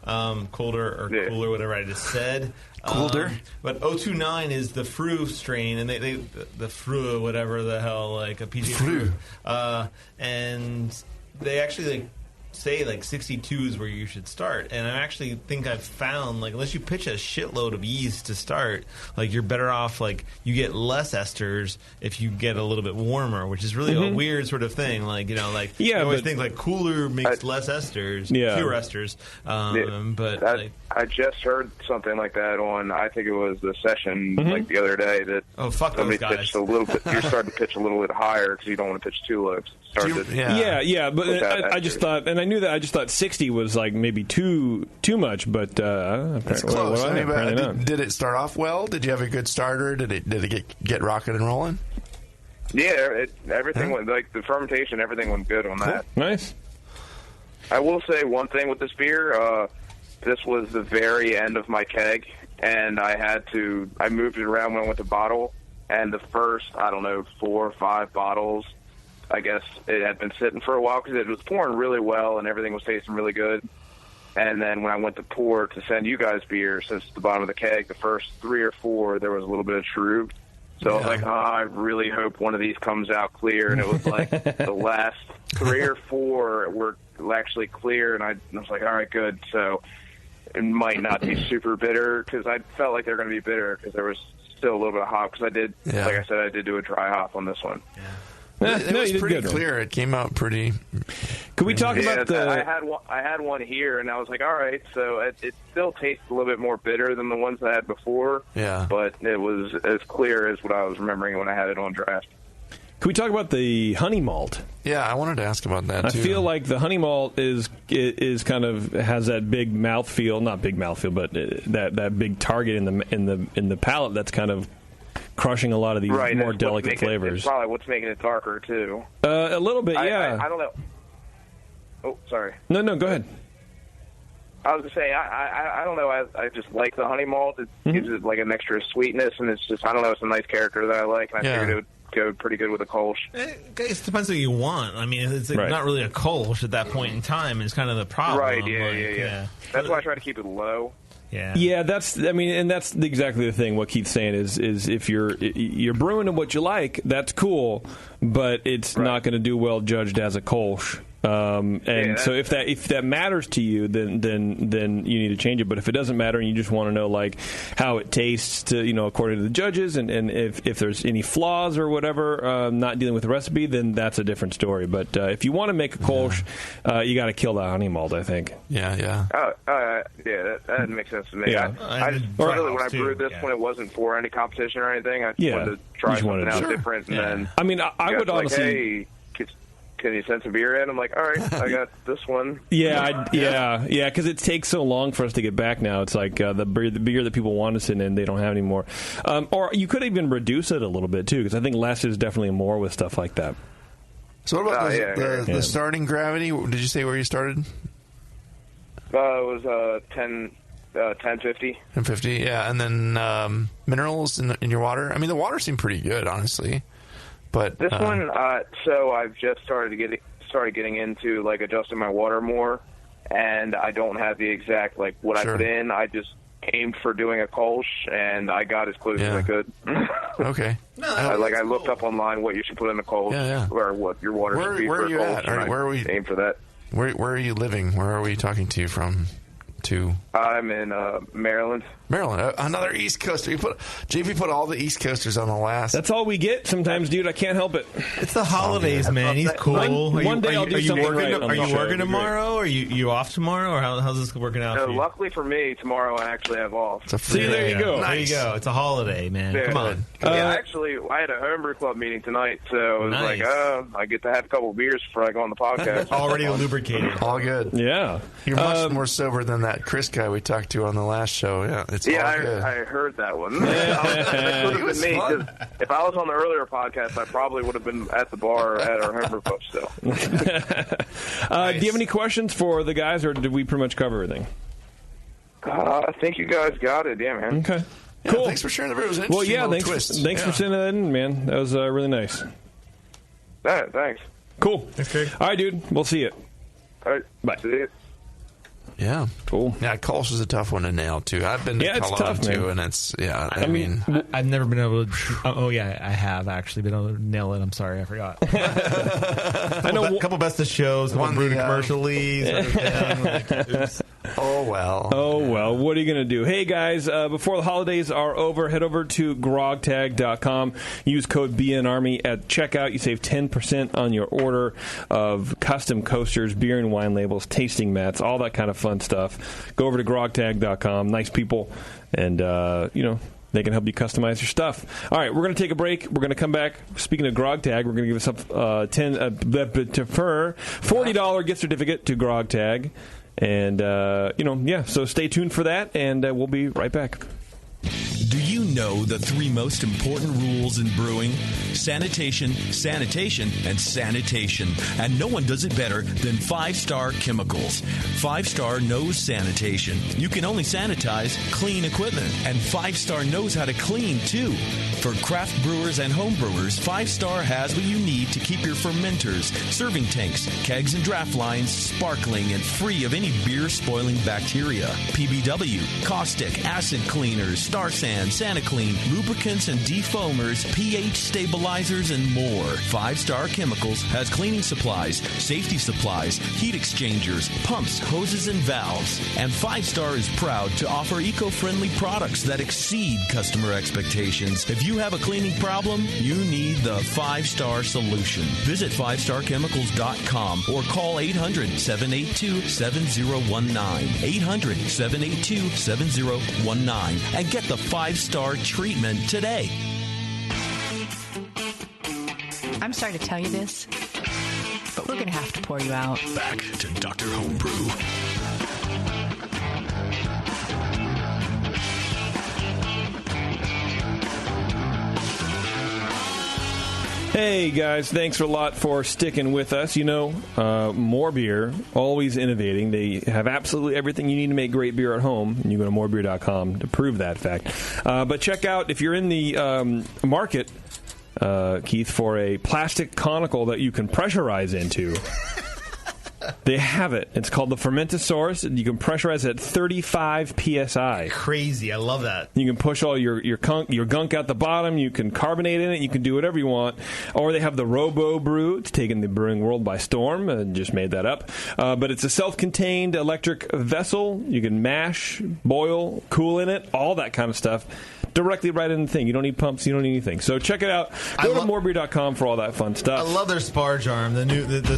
whatever I just said. Colder. But 029 is the Fru strain, and they the Fru, whatever the hell, like a PG Fru, and they actually say like 62 is where you should start, and I actually think I've found like unless you pitch a shitload of yeast to start, like you're better off, like you get less esters if you get a little bit warmer, which is really a weird sort of thing, like I always think like cooler makes less esters, fewer esters, but I just heard something like that on, I think it was the session like the other day, that somebody pitched a little bit, you're starting to pitch a little bit higher because you don't want to pitch too low. But I just thought, and I knew that, I just thought 60 was like maybe too much, but that's close. Did it start off well? Did you have a good starter? Did it get rocking and rolling? Yeah, everything went, like the fermentation, everything went good on that. Nice. I will say one thing with this beer. This was the very end of my keg, and I moved it around when I went to bottle, and the first, 4 or 5 bottles, I guess it had been sitting for a while because it was pouring really well and everything was tasting really good. And then when I went to pour to send you guys beer, since the bottom of the keg, the first 3 or 4, there was a little bit of shrub. So I was like, I really hope one of these comes out clear. And it was like the last 3 or 4 were actually clear, and I was like, all right, good. So it might not be super bitter because I felt like they were going to be bitter because there was still a little bit of hop because like I said, I did do a dry hop on this one. Yeah. It was pretty clear. It came out pretty. Could we talk about the? I had one here, and I was like, all right. So it still tastes a little bit more bitter than the ones I had before. Yeah. But it was as clear as what I was remembering when I had it on draft. Can we talk about the honey malt? Yeah, I wanted to ask about that too. I feel like the honey malt is kind of has that big mouthfeel, not big mouthfeel, but that big target in the palate that's kind of crushing a lot of these more delicate flavors. It's probably what's making it darker too. A little bit, yeah. I don't know. Oh, sorry. No, go ahead. I was going to say, I don't know. I just like the honey malt. It gives it like an extra sweetness, and it's just, I don't know, it's a nice character that I like, and I figured it would go pretty good with a Kolsch. It depends what you want. I mean, it's not really a Kolsch at that point in time. It's kind of the problem. Right, yeah. That's why I try to keep it low. Yeah, that's exactly the thing. What Keith's saying is if you're brewing to what you like, that's cool, but it's not going to do well judged as a Kolsch. So if that matters to you, then you need to change it. But if it doesn't matter and you just want to know like how it tastes to according to the judges, and if there's any flaws or whatever, not dealing with the recipe, then that's a different story. But if you want to make a Kolsch, you got to kill the honey malt, I think. Yeah. That makes sense to me. Yeah. I just really, when I brewed this one, it wasn't for any competition or anything. I just wanted to try something out different. And then I mean, I would honestly. Hey, can you send some beer in? I'm like, all right, I got this one. Yeah, because it takes so long for us to get back now. It's like the beer that people want to send in, they don't have anymore. Or you could even reduce it a little bit, too, because I think less is definitely more with stuff like that. So what about the starting gravity? Did you say where you started? It was 1050. 1050, yeah. And then minerals in your water? I mean, the water seemed pretty good, honestly. But this one, so I've just started getting into like adjusting my water more, and I don't have the exact like what I put in. I just aimed for doing a Kolsch, and I got as close as I could. Okay. I looked up online what you should put in a Kolsch, or what your water should be for a Kolsch. Where are we? Aim for that. Where are you living? Where are we talking to you from? to? I'm in Maryland. Maryland, another East Coaster. JP put all the East Coasters on the last. That's all we get sometimes, dude. I can't help it. It's the holidays, man. He's cool. One day I'll do something right. Are you working tomorrow? Are you off tomorrow? Or how's this working out for you? Luckily for me, tomorrow I actually have off. See, there you go. Nice. There you go. It's a holiday, man. Yeah. Come on. Actually, I had a homebrew club meeting tonight, so it was like, I get to have a couple of beers before I go on the podcast. Already lubricated. All good. Yeah. You're much more sober than that Chris guy we talked to on the last show. Yeah, it's all good. I heard that one. That would have been me. 'Cause if I was on the earlier podcast, I probably would have been at the bar at our homebrew club still. Nice. Do you have any questions for the guys, or did we pretty much cover everything? I think you guys got it. Yeah, man. Okay. Yeah, cool. Thanks for sharing the beer. It was an interesting thanks for sending that in, man. That was really nice. Thanks. Cool. Thanks, Greg. All right, dude. We'll see you. All right. Bye. See you. Yeah. Cool. Yeah, Kolsch is a tough one to nail, too. I've been to Cologne, too, and it's, I mean... I've never been able to... I have actually been able to nail it. I'm sorry, I forgot. I know a couple best of shows, one brewed commercially. Oh, well. Oh, well. What are you going to do? Hey, guys, before the holidays are over, head over to grogtag.com. Use code BNARMY at checkout. You save 10% on your order of custom coasters, beer and wine labels, tasting mats, all that kind of fun stuff. Go over to grogtag.com. Nice people. And, they can help you customize your stuff. All right, we're going to take a break. We're going to come back. Speaking of GrogTag, we're going to give us $40 gift certificate to GrogTag. And, so stay tuned for that, and we'll be right back. Do you know the 3 most important rules in brewing? Sanitation, sanitation, and sanitation. And no one does it better than 5-Star Chemicals. 5-Star knows sanitation. You can only sanitize clean equipment. And 5-Star knows how to clean, too. For craft brewers and home brewers, 5-Star has what you need to keep your fermenters, serving tanks, kegs, and draft lines sparkling and free of any beer-spoiling bacteria. PBW, caustic, acid cleaners, Star Sand, SaniClean, lubricants and defoamers, pH stabilizers, and more. 5-Star Chemicals has cleaning supplies, safety supplies, heat exchangers, pumps, hoses, and valves. And 5-Star is proud to offer eco-friendly products that exceed customer expectations. If you have a cleaning problem, you need the 5-Star solution. Visit 5starchemicals.com or call 800-782-7019. 800-782-7019 and get the 5-Star treatment today. I'm sorry to tell you this, but we're going to have to pour you out. Back to Dr. Homebrew. Hey guys, thanks a lot for sticking with us. More Beer, always innovating. They have absolutely everything you need to make great beer at home. And you go to morebeer.com to prove that fact. But check out, if you're in the market, Keith, for a plastic conical that you can pressurize into. They have it. It's called the Fermentosaurus. You can pressurize it at 35 psi. Crazy. I love that. You can push all your gunk out the bottom. You can carbonate in it. You can do whatever you want. Or they have the Robo Brew. It's taken the brewing world by storm. I just made that up. But it's a self-contained electric vessel. You can mash, boil, cool in it, all that kind of stuff. Directly right in the thing. You don't need pumps. You don't need anything. So check it out. Go to morebeer.com for all that fun stuff. I love their sparge arm. The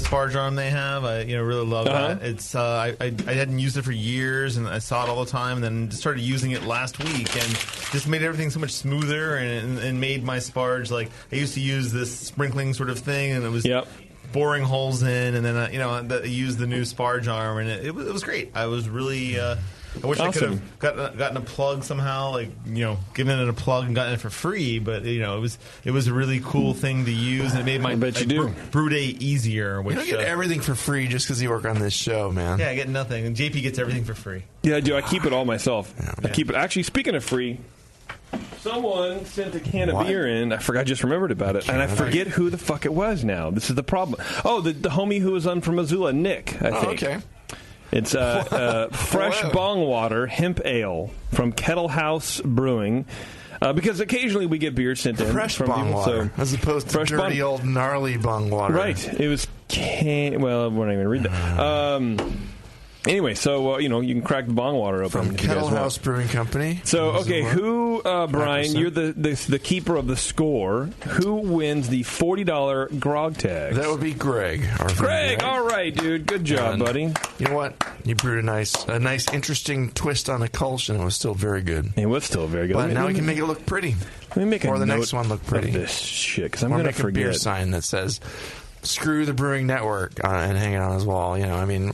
sparge arm they have. I really love that. It's I hadn't used it for years, and I saw it all the time, and then started using it last week, and just made everything so much smoother, and made my sparge like I used to use this sprinkling sort of thing, and it was. Yep. Boring holes in, and then I used the new sparge arm, and it was great. I was really. I wish I could have gotten a plug somehow, given it a plug and gotten it for free. But it was a really cool thing to use, and it made my brew day easier. You don't get everything for free just because you work on this show, man. Yeah, I get nothing, and JP gets everything for free. Yeah, I do. I keep it all myself. I keep it. Actually, speaking of free. Someone sent a can of beer in. I just remembered about it. And I forget who the fuck it was now. This is the problem. Oh, the homie who was on from Missoula, Nick, I think. Okay. It's fresh bong water hemp ale from Kettle House Brewing. Because occasionally we get beer sent in fresh from bong people, water, as opposed to dirty old gnarly bong water. Right. It was well, we're not even going to read that. Anyway, so you can crack the bong water open from Kettle House Brewing Company. So okay, who Brian? 5%. You're the keeper of the score. Who wins the $40 grog tag? That would be Greg. Greg, all right, dude. Good job, buddy. You know what? You brewed a nice, interesting twist on a Kolsch, and it was still very good. It was still very good. But now we can make it look pretty. Let me make the next one look pretty. This shit, because I'm going to forget. A beer sign that says "Screw the Brewing Network" and hang it on his wall.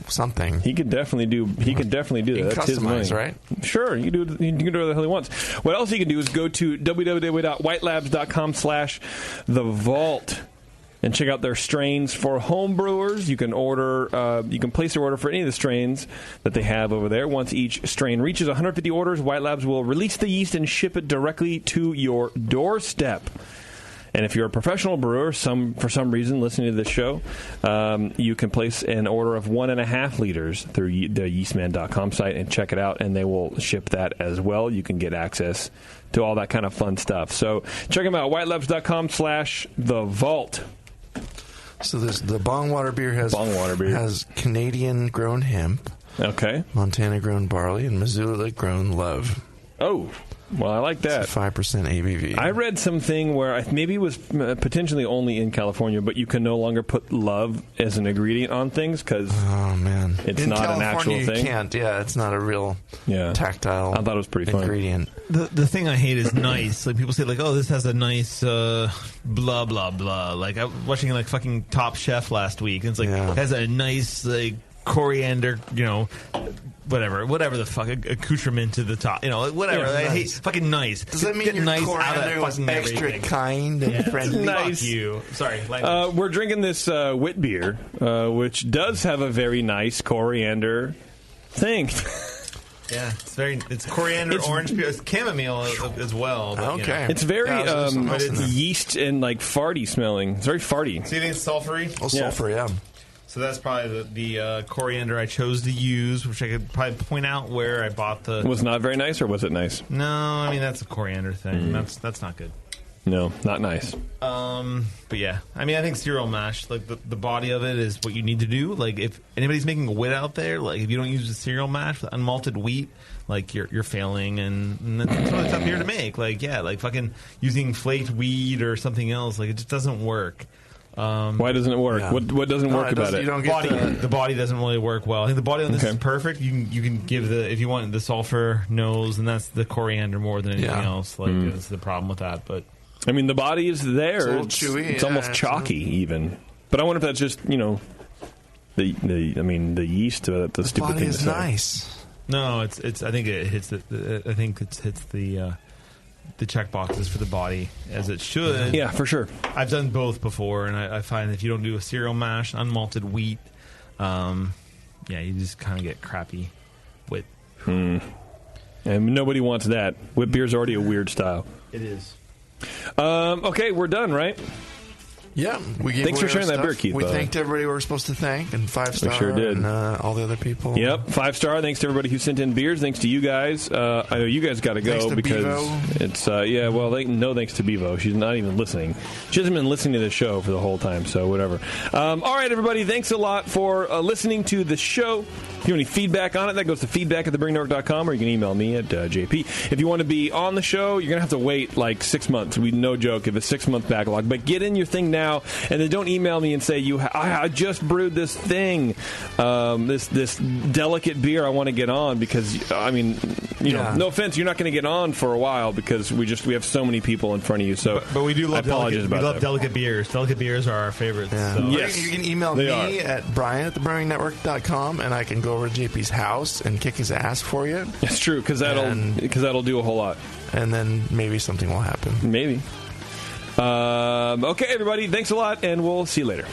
Something. He could definitely do. He could definitely do that. That's his money, right? Sure, you can do whatever the hell he wants. What else he can do is go to www.whitelabs.com/thevault and check out their strains for home brewers. You can order. You can place your order for any of the strains that they have over there. Once each strain reaches 150 orders, White Labs will release the yeast and ship it directly to your doorstep. And if you're a professional brewer, for some reason listening to this show, you can place an order of 1.5 liters through the yeastman.com site and check it out, and they will ship that as well. You can get access to all that kind of fun stuff. So check them out, whitelabs.com/thevault. So the Bongwater beer has Canadian-grown hemp, okay, Montana-grown barley, and Missoula-grown love. Oh, well, I like that. It's a 5% ABV. I read something where maybe it was potentially only in California, but you can no longer put love as an ingredient on things because it's in not California, an actual thing. You can't. Yeah, it's not a real tactile. I thought it was pretty ingredient. The thing I hate is nice. Like people say, like, oh, this has a nice blah blah blah. Like I was watching like fucking Top Chef last week, and it's like it has a nice like coriander, whatever the fuck accoutrement to the top, whatever. I hate fucking nice. Does that mean your nice coriander was extra kind and friendly? Nice. Fuck you. Sorry. We're drinking this wit beer, which does have a very nice coriander thing. Yeah, it's coriander, orange peel, it's chamomile as well. But, it's very yeast and like farty smelling. It's very farty. So you think it's sulfury? Oh, sulfur, yeah. So that's probably the coriander I chose to use, which I could probably point out where I bought the... Was not very nice, or was it nice? No, I mean, that's a coriander thing. That's not good. No, not nice. But yeah, I mean, I think cereal mash, like the body of it is what you need to do. Like if anybody's making a wit out there, like if you don't use the cereal mash with unmalted wheat, like you're failing, and that's really tough beer to make. Like fucking using flaked wheat or something else, like it just doesn't work. Why doesn't it work? Yeah. What doesn't work about it? You don't get the body doesn't really work well. I think the body on this is perfect. You can give if you want the sulfur nose, and that's the coriander more than anything else. Like is the problem with that, but. I mean, the body is there. It's a little chewy. It's almost chalky, even. But I wonder if that's just the yeast. The stupid body thing is nice. No, it's. I think it hits the. I think it hits the check boxes for the body as it should. Yeah, for sure. I've done both before, and I find if you don't do a cereal mash, unmalted wheat, you just kind of get crappy wit. And nobody wants that. Wit beer's already a weird style. It is. Okay, we're done, right? Yeah. Thanks for sharing that beer, Keith. We thanked everybody we were supposed to thank, and 5-star. We sure did. And all the other people. Yep, 5-star. Thanks to everybody who sent in beers. Thanks to you guys. I know you guys got to go because Bevo. It's no thanks to Bevo. She's not even listening. She hasn't been listening to the show for the whole time, so whatever. All right, everybody. Thanks a lot for listening to the show. If you have any feedback on it, that goes to feedback@thebrewingnetwork.com, or you can email me at JP. If you want to be on the show, you're going to have to wait like 6 months. No joke if it's 6-month backlog. But get in your thing now, and then don't email me and say, I just brewed this thing, this delicate beer I want to get on, because, I mean, no offense, you're not going to get on for a while because we have so many people in front of you. So, but we do love delicate beers. Delicate beers are our favorites. Yeah. So. Yes. You can email me at brian@thebrewingnetwork.com, and I can go over to JP's house and kick his ass for you. It's true, because that'll do a whole lot. And then maybe something will happen. Maybe. Okay, everybody, thanks a lot, and we'll see you later.